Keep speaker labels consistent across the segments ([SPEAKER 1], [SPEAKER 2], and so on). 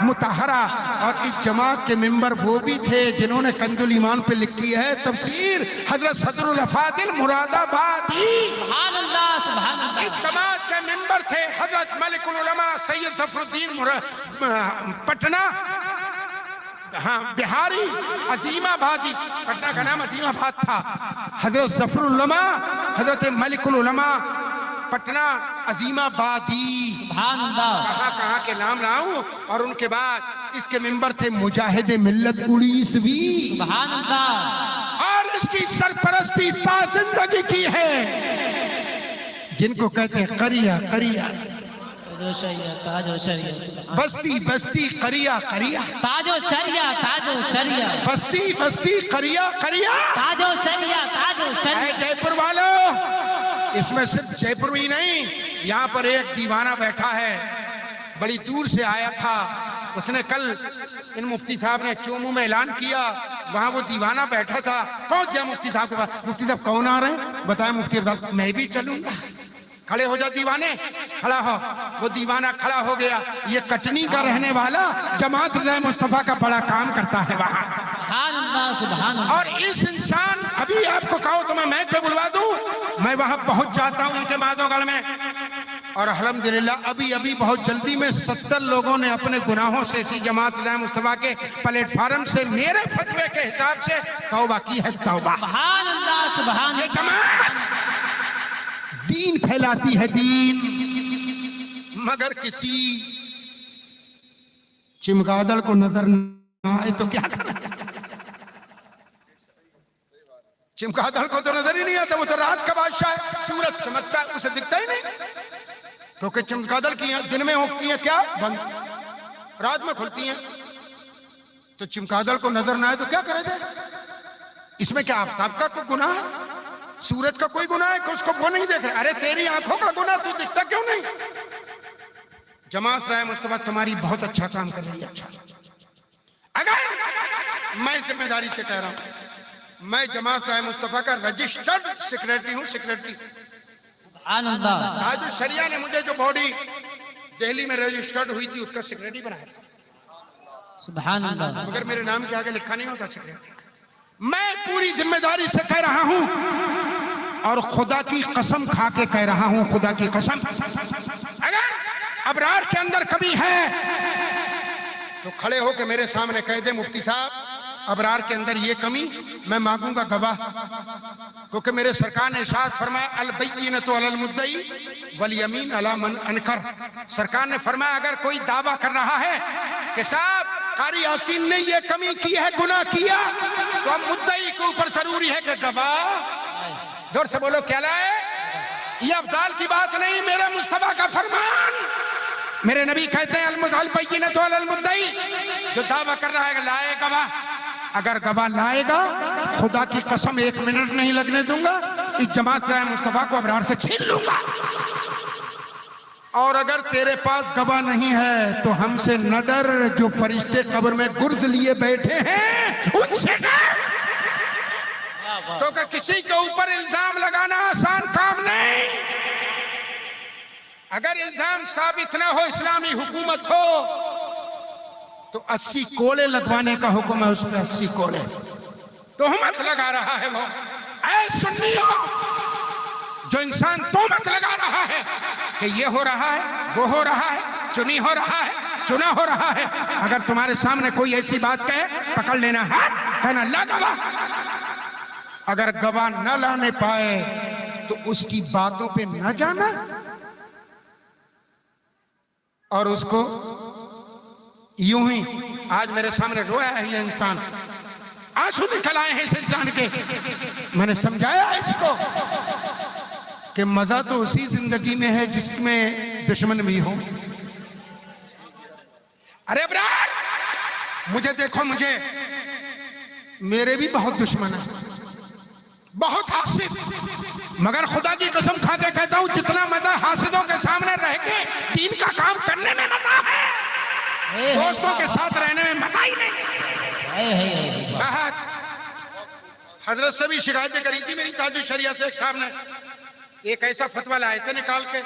[SPEAKER 1] मुताहरा। और इस जमात के मेंबर वो भी थे जिन्होंने कंजुल ईमान पे लिखी है तफसीर हजरत सदरुल अफादिल मुरादाबादी।
[SPEAKER 2] सुभान अल्लाह, सुभान अल्लाह।
[SPEAKER 1] इस जमात के मेंबर थे हजरत मलिकुल उलमा सैयद ज़फरुद्दीन पटना, हाँ बिहारी, अजीमाबादी, पटना का नाम अजीमाबाद था। हजरत ज़फरुल उलमा हजरत मलिकुल उलमा पटना अजीमाबादी।
[SPEAKER 2] सुभान अल्लाह।
[SPEAKER 1] कहाँ के नाम लाऊं। और उनके बाद इसके मेंबर थे मुजाहिद मिल्लत 19वीं।
[SPEAKER 2] सुभान अल्लाह।
[SPEAKER 1] और इसकी सरपरस्ती ता जिंदगी की है जिनको कहते हैं करिया करिया,
[SPEAKER 2] ताजो शरिया, ताजो शरिया,
[SPEAKER 1] बस्ती बस्ती करिया करिया,
[SPEAKER 2] ताजो शरिया, ताजो शरिया,
[SPEAKER 1] बस्ती बस्ती करिया करिया,
[SPEAKER 2] ताजो शरिया, ताजो शरिया।
[SPEAKER 1] जयपुर वालों, इसमें सिर्फ जयपुर ही नहीं, यहाँ पर एक दीवाना बैठा है, बड़ी दूर से आया था। उसने कल इन मुफ्ती साहब ने चोमू में ऐलान किया, वहां वो दीवाना बैठा था, पहुंच गया मुफ्ती साहब के पास। मुफ्ती साहब कौन आ रहे हैं बताया। मुफ्ती साहब मैं भी चलूंगा। खड़े हो जा दीवाने, खड़ा हो। वो दीवाना खड़ा हो गया। ये कटनी का रहने वाला जमात मुस्तफा का बड़ा काम करता है वहां।
[SPEAKER 2] सुभान अल्लाह, सुभान अल्लाह।
[SPEAKER 1] और इस इंसान, अभी आपको कहो तो मैं मैच पे बुलवा दूं, मैं वहां पहुंच जाता हूं इनके माधोगढ़ में। और अल्हम्दुलिल्लाह अभी अभी बहुत जल्दी में 70 लोगों ने अपने गुनाहों से इसी जमात मुस्तफा के प्लेटफार्म से मेरे फतवे के हिसाब से तौबा की है। तौबा।
[SPEAKER 2] सुभान अल्लाह, सुभान।
[SPEAKER 1] ये जमात दीन फैलाती है, दीन, मगर किसी चिमगादड़ को नजर न आए तो क्या करना। चिमगादड़ को तो नजर ही नहीं आता, वो तो रात का बादशाह है, सूरज चमकता है उसे दिखता ही नहीं। क्योंकि चिमगादड़ की दिन में होती है क्या बंद, रात में खुलती हैं। तो चिमगादड़ को नजर ना आए तो क्या करेगा। इसमें क्या आफ्ताब का कोई गुनाह है, सूरज का कोई गुनाह है कि उसको वो नहीं देख रहा। अरे तेरी आंखों का गुनाह, तू दिखता क्यों नहीं। जमात मुस्तफा तुम्हारी बहुत अच्छा काम कर रही है। अच्छा, अगर मैं जिम्मेदारी से कह रहा हूं, मैं जमात मुस्तफा का रजिस्टर्ड सेक्रेटरी हूं, सेक्रेटरी।
[SPEAKER 2] सुभान अल्लाह।
[SPEAKER 1] ताजुल शरिया ने मुझे जो बॉडी दिल्ली में रजिस्टर्ड हुई थी उसका सेक्रेटरी बनाया था।
[SPEAKER 2] सुभान अल्लाह।
[SPEAKER 1] मगर मेरे नाम के आगे लिखा नहीं होता सेक्रेटरी। मैं पूरी जिम्मेदारी से कह रहा हूं और खुदा की कसम खा के कह रहा हूं, खुदा की कसम, अगर अबरार के अंदर कमी है तो खड़े होकर मेरे सामने कह दे मुफ्ती साहब अबरार के अंदर ये कमी, मैं मांगूंगा गवाह। क्योंकि मेरे सरकार ने इरशाद फरमाया अल बय्यिनतु अलल मुद्दई वल यमीन अला मन अनकर। सरकार ने फरमाया अगर कोई दावा कर रहा है कि साहब कारी यासीन ने ये कमी की है, गुनाह किया, तो अब मुद्दई के ऊपर जरूरी है कि गवाह। जोर से बोलो क्या लाए। ये अफजाल की बात नहीं, मेरे मुस्तफा का फरमान। मेरे नबी कहते हैं अल बय्यिनतु अलल मुद्दई, जो दावा कर रहा है लाए गवाह। अगर गवाह लाएगा खुदा की कसम 1 मिनट नहीं लगने दूंगा, इस जमात से मुस्तफा को अबरार से छीन लूंगा। और अगर तेरे पास गवाह नहीं है तो हमसे न डर, जो फरिश्ते कब्र में गुर्ज लिए बैठे हैं उनसे डर। तो कि किसी के ऊपर इल्जाम लगाना आसान काम नहीं। अगर इल्जाम साबित ना हो, इस्लामी हुकूमत हो, तो 80 कोड़े लगवाने का हुक्म है, उस पर 80 कोड़े। तोहमत लगा रहा है वो। ऐ सुन्नियों, जो इंसान तोहमत लगा रहा है कि ये हो रहा है, वो हो रहा है, चुनी हो रहा है, चुना हो रहा है, अगर तुम्हारे सामने कोई ऐसी बात कहे पकड़ लेना है, कहना ला गवाह। अगर गवाह न लाने पाए तो उसकी बातों पे न जाना और उसको यूं ही। आज मेरे सामने रोया है ये इंसान, आंसू निकल आए हैं इस इंसान के। मैंने समझाया इसको कि मजा तो उसी जिंदगी में है जिसमें दुश्मन भी हो। अरे अबरार, मुझे देखो, मुझे मेरे भी बहुत दुश्मन है, बहुत हासिद, मगर खुदा की कसम खा के कहता हूं जितना मजा हासिदों के सामने रह के दीन का काम करने में मजा है, दोस्तों के साथ रहने में मजा ही नहीं। हजरत से भी शिकायतें करी थी मेरी ताजुल शरिया से। एक साहब ने एक ऐसा फतवा लाए थे निकाल के,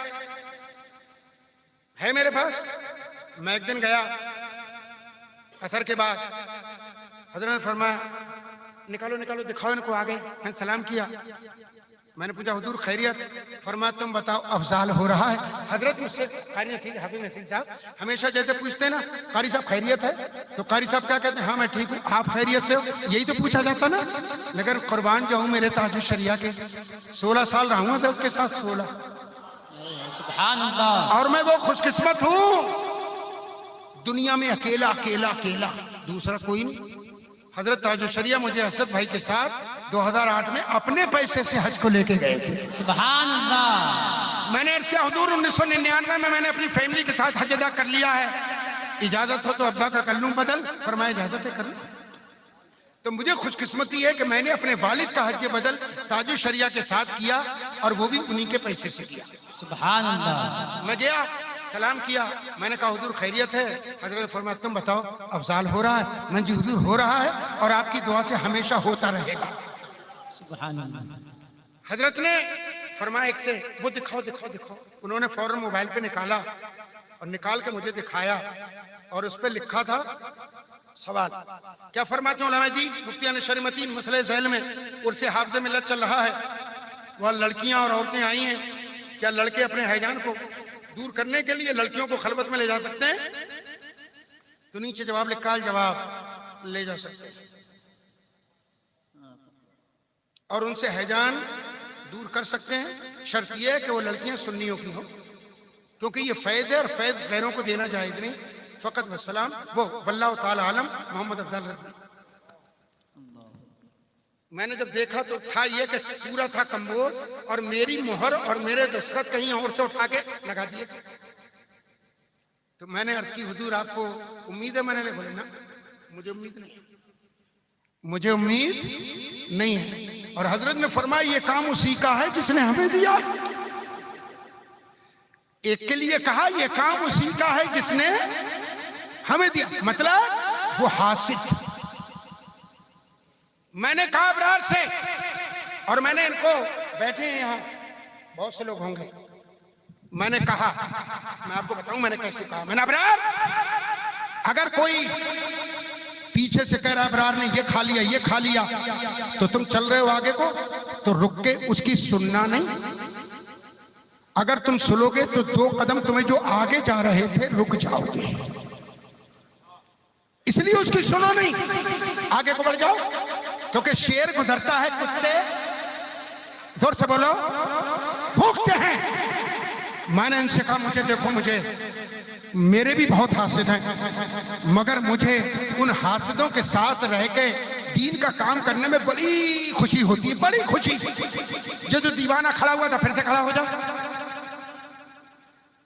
[SPEAKER 1] है मेरे पास। मैं एक दिन गया असर के बाद हजरत ने फरमाया निकालो निकालो दिखाओ इनको। आगे मैंने सलाम किया। मैंने पूछा हुजूर खैरियत? फरमाया तुम बताओ अफजाल हो रहा है। हजरत मुझसे कारी नसीर हाफिज नसीर साहब हमेशा जैसे पूछते हैं ना कारी साहब खैरियत है, तो कारी साहब क्या कहते हैं? हाँ मैं ठीक हूँ, आप खैरियत से हो? यही तो पूछा जाता ना। लेकिन कुर्बान जाऊँ मेरे ताजुल शरिया के 16 साल रहा हूँ हजरत के साथ, 16।
[SPEAKER 2] सुभान अल्लाह।
[SPEAKER 1] और मैं वो खुशकिस्मत हूँ दुनिया में अकेला अकेला अकेला, दूसरा कोई नहीं। हजरत ताजुल शरिया मुझे असद भाई के साथ 2008 में अपने पैसे से हज को लेके गए थे।
[SPEAKER 2] सुभान अल्लाह।
[SPEAKER 1] मैंने अर्ज किया हुजूर 1999 में मैंने अपनी फैमिली के साथ हज अदा कर लिया है, इजाजत हो तो अब्बा का कर लूं बदल? फरमाया इजाजत है कर लूं। तो मुझे खुशकिस्मती है कि मैंने अपने वालिद का हज बदल ताजुल शरिया के साथ किया और वो भी उन्हीं के पैसे से किया।
[SPEAKER 2] सुभान अल्लाह।
[SPEAKER 1] मैं गया सलाम किया। मैंने कहा हुजूर खैरियत है? हजरत ने फरमाया तुम बताओ अफजाल हो रहा है? मैं जी हुजूर हो रहा है और आपकी दुआ से हमेशा होता रहेगा।
[SPEAKER 2] सुभान अल्लाह।
[SPEAKER 1] हजरत ने फरमाया एक से वो दिखाओ दिखाओ दिखाओ। उन्होंने फौरन मोबाइल पे निकाला और निकाल के मुझे दिखाया और उस पर लिखा था सवाल। क्या फरमाते हैं उलमा जी? मुफ्तियान शरीमतीन मसले झैल में उर्से हाफ़िज़ मिल्लत चल रहा है, वह लड़कियां और औरतें आई हैं, क्या लड़के अपने हैजान को दूर करने के लिए लड़कियों को खलवत में ले जा सकते हैं? तो नीचे जवाब लिखा है, जवाब ले जा सकते हैं और उनसे हैजान दूर कर सकते हैं। शर्त यह है कि वो लड़कियां सुन्नियों की हो, क्योंकि ये फैज़ है और फैज़ गैरों को देना जायज़ नहीं। फ़कत वसलाम वो वल्लाहु ताला आलम मोहम्मद अफजल रज़ी। मैंने जब देखा तो था ये कि पूरा था कंबोज और मेरी मोहर और मेरे दस्तखत कहीं और से उठा के लगा दिए थे। तो मैंने अर्ज की हुजूर आपको उम्मीद है? मैंने बोला ना मुझे उम्मीद नहीं है, मुझे उम्मीद नहीं है। और हजरत ने फरमाया ये काम उसी का है जिसने हमें दिया। एक के लिए कहा ये काम उसी का है जिसने हमें दिया, मतलब वो हासिल। मैंने कहा अबरार से, और मैंने इनको बैठे हैं यहाँ बहुत से लोग होंगे, मैंने कहा मैं आपको बताऊं मैंने कैसे कहा। मैंने अबरार अगर कोई पीछे से कह रहा अबरार ने ये खा लिया ये खा लिया, तो तुम चल रहे हो आगे को तो रुक के उसकी सुनना नहीं। अगर तुम सुनोगे तो 2 कदम तुम्हें जो आगे जा रहे थे रुक जाओगे, इसलिए उसकी सुनो नहीं, आगे को बढ़ जाओ। क्योंकि शेर गुजरता है, कुत्ते जोर से बोलो भूखते हैं। मैंने इनसे कहा मुझे देखो, मुझे मेरे भी बहुत हासिद हैं, मगर मुझे उन हासिदों के साथ रह के दीन का काम करने में बड़ी खुशी होती है, बड़ी खुशी। जो दीवाना खड़ा हुआ था फिर से खड़ा हो जाओ।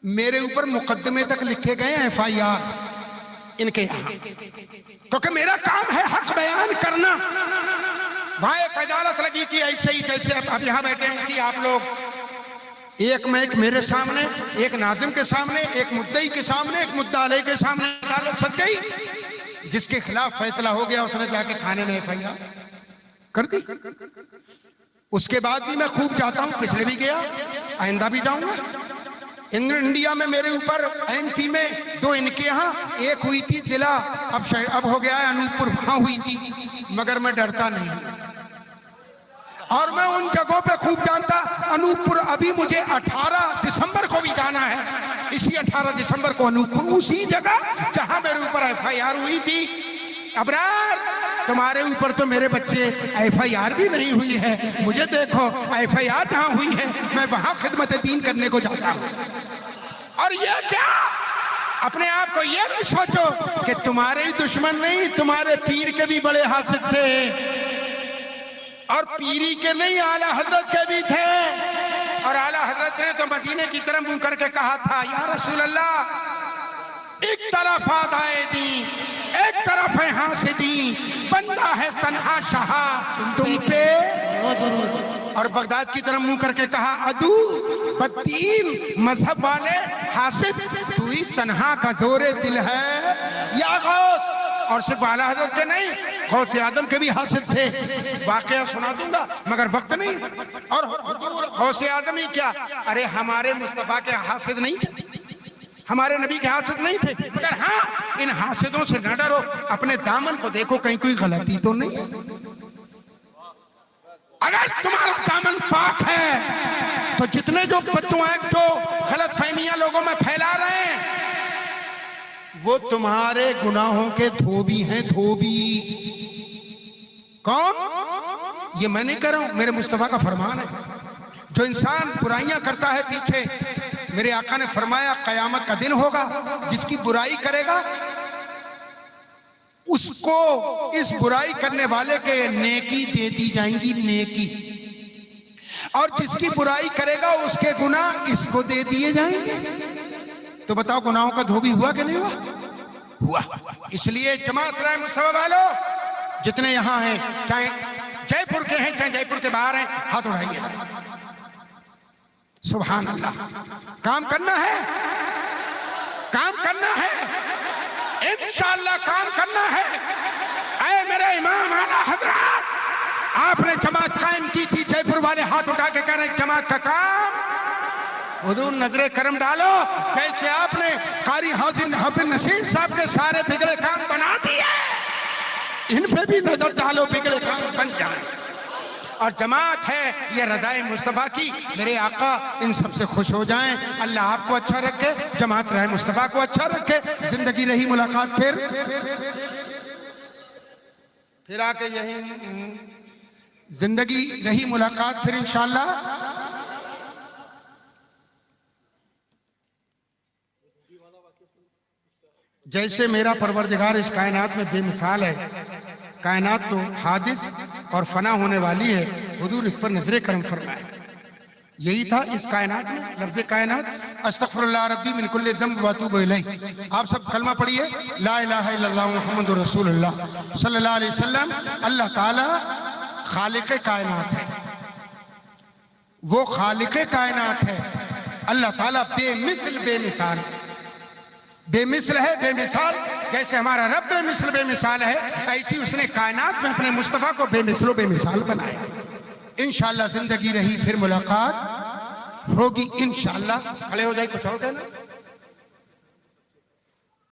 [SPEAKER 1] मेरे ऊपर मुकदमे तक लिखे गए FIR इनके यहाँ, क्योंकि मेरा काम है हक बयान करना। वहां एक अदालत लगी थी ऐसे ही जैसे अब यहाँ बैठे हैं कि आप लोग, एक में एक मेरे सामने, एक नाजिम के सामने, एक मुद्दई के सामने, एक मुद्दा अलैह के सामने अदालत सज गई। जिसके खिलाफ फैसला हो गया उसने जाके थाने में FIR कर दी। उसके बाद भी मैं खूब जाता हूँ, पिछले भी गया, आइंदा भी जाऊंगा। इंडिया में मेरे ऊपर MP में 2 इनके यहाँ, एक हुई थी जिला, अब हो गया है अनूपपुर, वहां हुई थी, मगर मैं डरता नहीं और मैं उन जगहों पे खूब जानता। अनूपपुर अभी मुझे 18 दिसंबर को भी जाना है, इसी 18 दिसंबर को अनूपपुर, उसी जगह जहां मेरे ऊपर FIR हुई थी। अबरार तुम्हारे ऊपर तो मेरे बच्चे FIR भी नहीं हुई है, मुझे देखो FIR जहां हुई है मैं वहां खिदमत दीन करने को जाता हूं। और ये क्या, अपने आप को ये भी सोचो कि तुम्हारे ही दुश्मन नहीं, तुम्हारे पीर के भी बड़े हासिद थे, और पीरी के नहीं आला हजरत के भी थे। और आला हजरत ने तो मदीने की तरफ मुंह करके कहा था, या रसूल अल्लाह एक तरफ आदाए दी, एक तरफ है हासिदी, बंदा है तन्हा शाह तुम पे। और बगदाद की तरफ मुंह करके कहा, अदू बदीन मजहब वाले हासिद, तू ही तन्हा का जोरे दिल है या गौस। और सिर्फ आला हजरत के नहीं, गौस आदम के भी हासिद थे। वाकया सुना दूंगा मगर वक्त नहीं। और गौस आदम ही क्या, अरे हमारे मुस्तफा के हासिद नहीं थे, हमारे नबी के हासिद नहीं थे, मगर हाँ इन हासिदों से न डरो, अपने दामन को देखो कहीं कोई गलती तो नहीं है। अगर तुम्हारा दामन पाक है तो जितने जो बद्दुआएं जो गलत फहमियां लोगों में फैला रहे हैं वो तुम्हारे गुनाहों के धोबी हैं, धोबी। कौन? ये मैं नहीं कर रहा हूं, मेरे मुस्तफा का फरमान है। जो इंसान बुराइयां करता है पीछे, मेरे आका ने फरमाया कयामत का दिन होगा, जिसकी बुराई करेगा उसको इस बुराई करने वाले के नेकी दे दी जाएंगी, नेकी, और जिसकी बुराई करेगा उसके गुनाह इसको दे दिए जाएंगे। तो बताओ गुनाहों का धोबी हुआ कि नहीं हुआ? हुआ। इसलिए जमात राय मुस्तफा वालों जितने यहां हैं, चाहे जयपुर के हैं चाहे जयपुर के बाहर हैं, हाथ उठाइए। सुभान अल्लाह। काम करना है, काम करना है, इंशाअल्लाह काम करना है। ऐ मेरे इमाम आला हजरत, आपने जमात कायम की थी, जयपुर वाले हाथ उठा के कह रहे जमात का काम, हुजूर नजरे करम डालो। कैसे आपने कारी हाफिज नसीर साहब के सारे बिगड़े काम बना दिए, इन पे भी नजर डालो, बिगड़े काम बन जाए। और जमात है ये रज़ाए मुस्तफ़ा की, मेरे आका इन सबसे खुश हो जाएं। अल्लाह आपको अच्छा रखे, जमात रहे मुस्तफ़ा को अच्छा रखे। जिंदगी रही मुलाकात फिर आके यही जिंदगी रही मुलाकात फिर इंशाअल्लाह। जैसे मेरा परवरदिगार इस कायनात में बेमिसाल है, कायनात तो हादिस और फना होने वाली है, हुजूर इस पर नजरे करम फरमाए। यही था इस कायनात में, लफ्ज़ कायनात, अस्तगफिरुल्लाह रब्बी मिन कुल्लि ज़ंब व अतूबु इलैह। आप सब कलमा पढ़िए, ला इलाहा इल्लल्लाह मुहम्मदुर रसूलुल्लाह सल्लल्लाहु अलैहि वसल्लम। अल्लाह ताला खालिक़े कायनात है, वो खालिक़े कायनात है। अल्लाह ताला बेमिसल बेमिसाल है, बेमिसल है, बेमिसाल। जैसे हमारा रब बेमिसल बेमिसाल है, ऐसी उसने कायनात में अपने मुस्तफ़ा को बेमिसलो बेमिसाल बनाया। इंशाअल्लाह जिंदगी रही फिर मुलाकात होगी इंशाअल्लाह। खड़े हो जाए, कुछ और कहना।